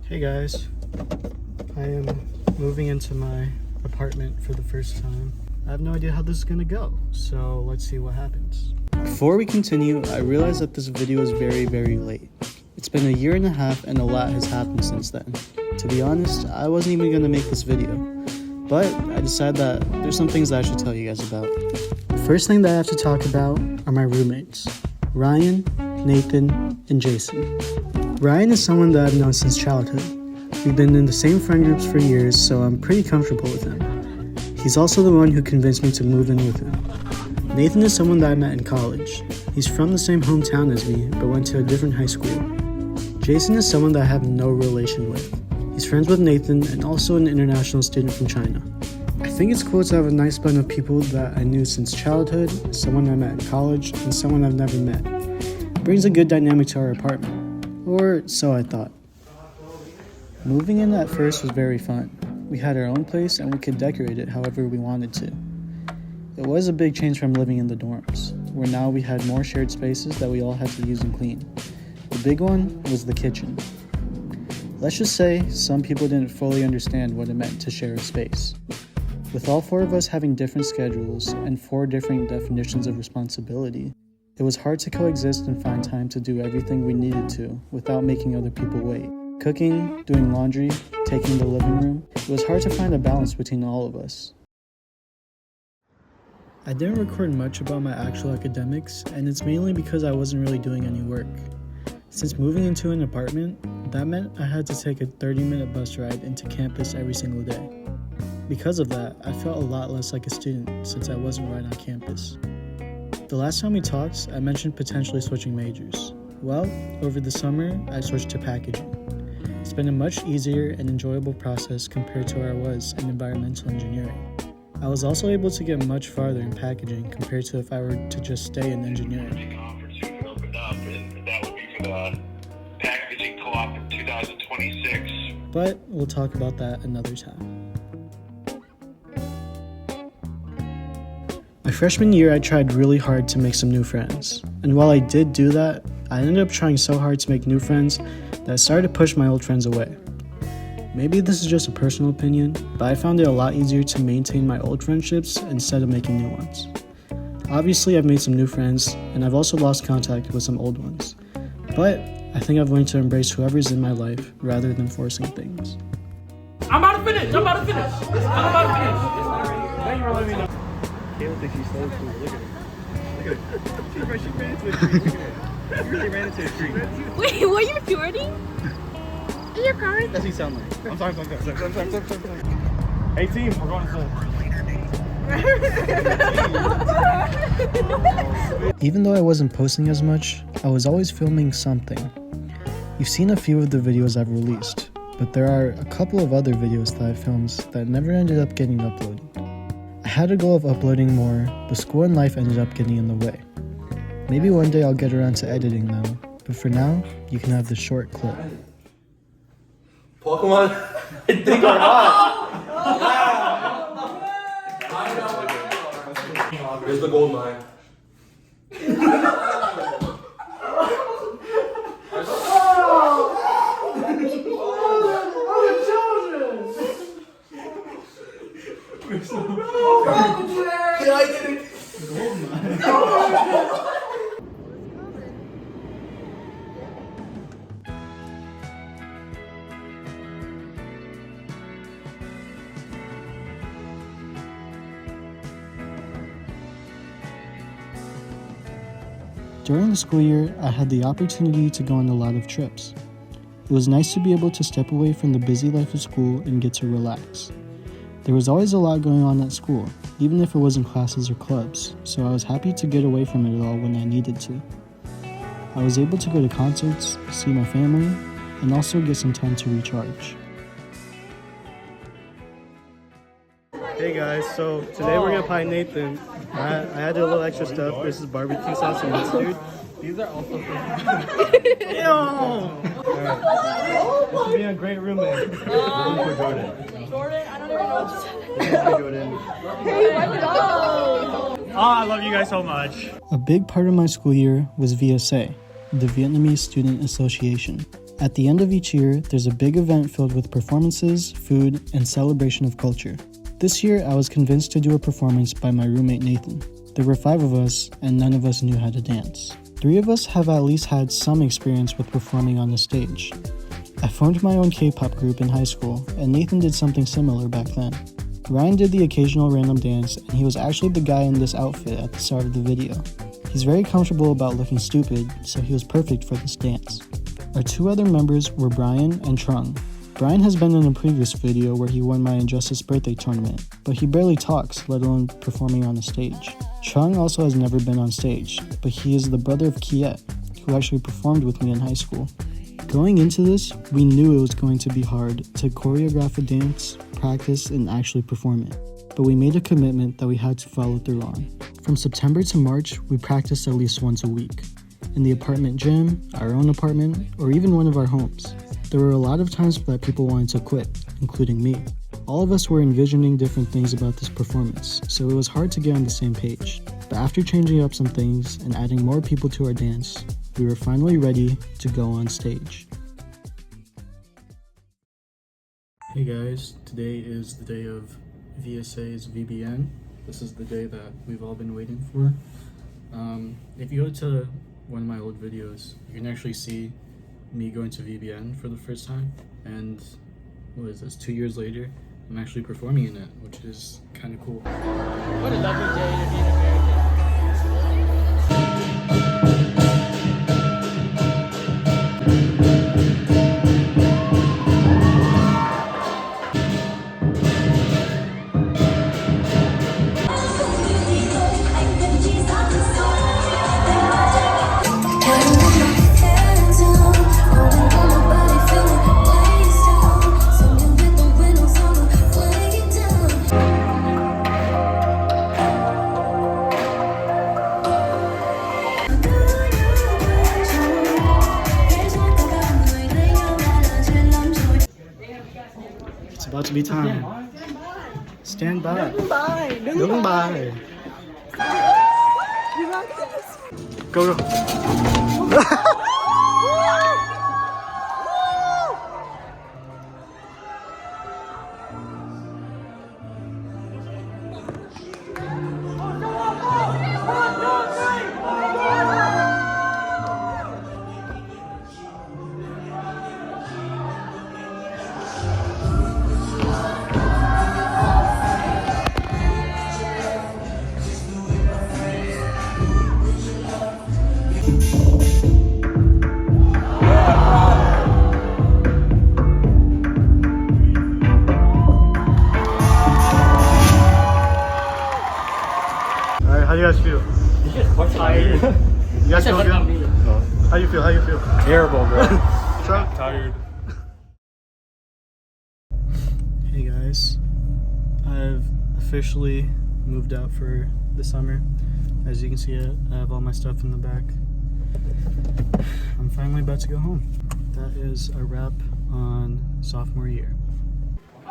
Hey guys, I am moving into my apartment for the first time. I have no idea how this is gonna go, so let's see what happens. Before we continue, I realize that this video is very late. It's been 1.5 years and a lot has happened since then. To be honest, I wasn't even gonna make this video, but I decided that there's some things that I should tell you guys about. The first thing that I have to talk about are my roommates, Ryan, Nathan, and Jason. Ryan is someone that I've known since childhood. We've been in the same friend groups for years, so I'm pretty comfortable with him. He's also the one who convinced me to move in with him. Nathan is someone that I met in college. He's from the same hometown as me, but went to a different high school. Jason is someone that I have no relation with. He's friends with Nathan and also an international student from China. I think it's cool to have a nice blend of people that I knew since childhood, someone I met in college, and someone I've never met. It brings a good dynamic to our apartment. Or so I thought. Moving in at first was very fun. We had our own place and we could decorate it however we wanted to. It was a big change from living in the dorms, where now we had more shared spaces that we all had to use and clean. The big one was the kitchen. Let's just say some people didn't fully understand what it meant to share a space. With all 4 of us having different schedules and 4 different definitions of responsibility, it was hard to coexist and find time to do everything we needed to without making other people wait. Cooking, doing laundry, taking the living room, it was hard to find a balance between all of us. I didn't record much about my actual academics, and it's mainly because I wasn't really doing any work. Since moving into an apartment, that meant I had to take a 30-minute bus ride into campus every single day. Because of that, I felt a lot less like a student since I wasn't right on campus. The last time we talked, I mentioned potentially switching majors. Well, over the summer, I switched to packaging. It's been a much easier and enjoyable process compared to where I was in environmental engineering. I was also able to get much farther in packaging compared to if I were to just stay in engineering. Opportunity opened up, and that would be for the packaging co-op in 2026. But we'll talk about that another time. My freshman year, I tried really hard to make some new friends. And while I did do that, I ended up trying so hard to make new friends that I started to push my old friends away. Maybe this is just a personal opinion, but I found it a lot easier to maintain my old friendships instead of making new ones. Obviously, I've made some new friends, and I've also lost contact with some old ones. But I think I've learned to embrace whoever's in my life rather than forcing things. I'm about to finish! Thank you for letting me know. Kayla thinks she's so cool. Look at her. Look at her. She ran into a tree. Look at her. She really ran into a tree. Wait, what are you recording? Are you recording? That's what you sound like. I'm sorry. Hey team, we're going to Even though I wasn't posting as much, I was always filming something. You've seen a few of the videos I've released, but there are a couple of other videos that I filmed that never ended up getting uploaded. I had a goal of uploading more, but school and life ended up getting in the way. Maybe one day I'll get around to editing them, but for now, you can have the short clip. Pokemon, I think are hot. Here's the gold mine. During the school year, I had the opportunity to go on a lot of trips. It was nice to be able to step away from the busy life of school and get to relax. There was always a lot going on at school, even if it wasn't classes or clubs, so I was happy to get away from it all when I needed to. I was able to go to concerts, see my family, and also get some time to recharge. Hey guys, so today we're gonna pie Nathan. I had to do a little extra stuff. This is barbecue sauce and mustard. These are also Ew! Alright. This will be a great roommate. Jordan, I don't even know what to say. Jordan. Hey, let's go! Oh, I love you guys so much. A big part of my school year was VSA, the Vietnamese Student Association. At the end of each year, there's a big event filled with performances, food, and celebration of culture. This year, I was convinced to do a performance by my roommate Nathan. There were 5 of us, and none of us knew how to dance. 3 of us have at least had some experience with performing on the stage. I formed my own K-pop group in high school, and Nathan did something similar back then. Ryan did the occasional random dance, and he was actually the guy in this outfit at the start of the video. He's very comfortable about looking stupid, so he was perfect for this dance. Our 2 other members were Brian and Trung. Brian has been in a previous video where he won my Injustice birthday tournament, but he barely talks, let alone performing on a stage. Trung also has never been on stage, but he is the brother of Kiet, who actually performed with me in high school. Going into this, we knew it was going to be hard to choreograph a dance, practice, and actually perform it, but we made a commitment that we had to follow through on. From September to March, we practiced at least once a week. In the apartment gym, our own apartment, or even one of our homes. There were a lot of times that people wanted to quit, including me. All of us were envisioning different things about this performance, so it was hard to get on the same page. But after changing up some things and adding more people to our dance, we were finally ready to go on stage. Hey guys, today is the day of VSA's VBN. This is the day that we've all been waiting for. If you go to one of my old videos, you can actually see me going to VBN for the first time, and what is this, 2 years later, I'm actually performing in it, which is kind of cool. What a lovely day to be an American. It's about to be time. Stand by. Stand by. You got this. Go, go. Alright, how do you guys feel? I'm tired. You guys feel good? How you feel? How you feel? Terrible, bro. Trump? Tired. Hey guys, I've officially moved out for the summer. As you can see, I have all my stuff in the back. I'm finally about to go home. That is a wrap on sophomore year.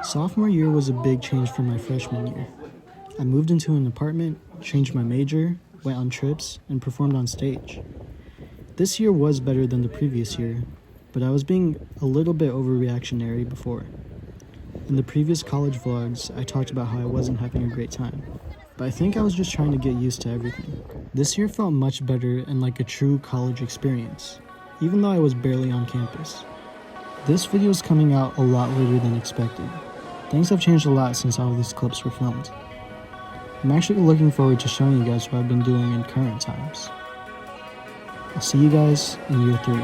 Sophomore year was a big change from my freshman year. I moved into an apartment, changed my major, went on trips, and performed on stage. This year was better than the previous year, but I was being a little bit overreactionary before. In the previous college vlogs, I talked about how I wasn't having a great time, but I think I was just trying to get used to everything. This year felt much better and like a true college experience, even though I was barely on campus. This video is coming out a lot later than expected. Things have changed a lot since all of these clips were filmed. I'm actually looking forward to showing you guys what I've been doing in current times. I'll see you guys in year 3.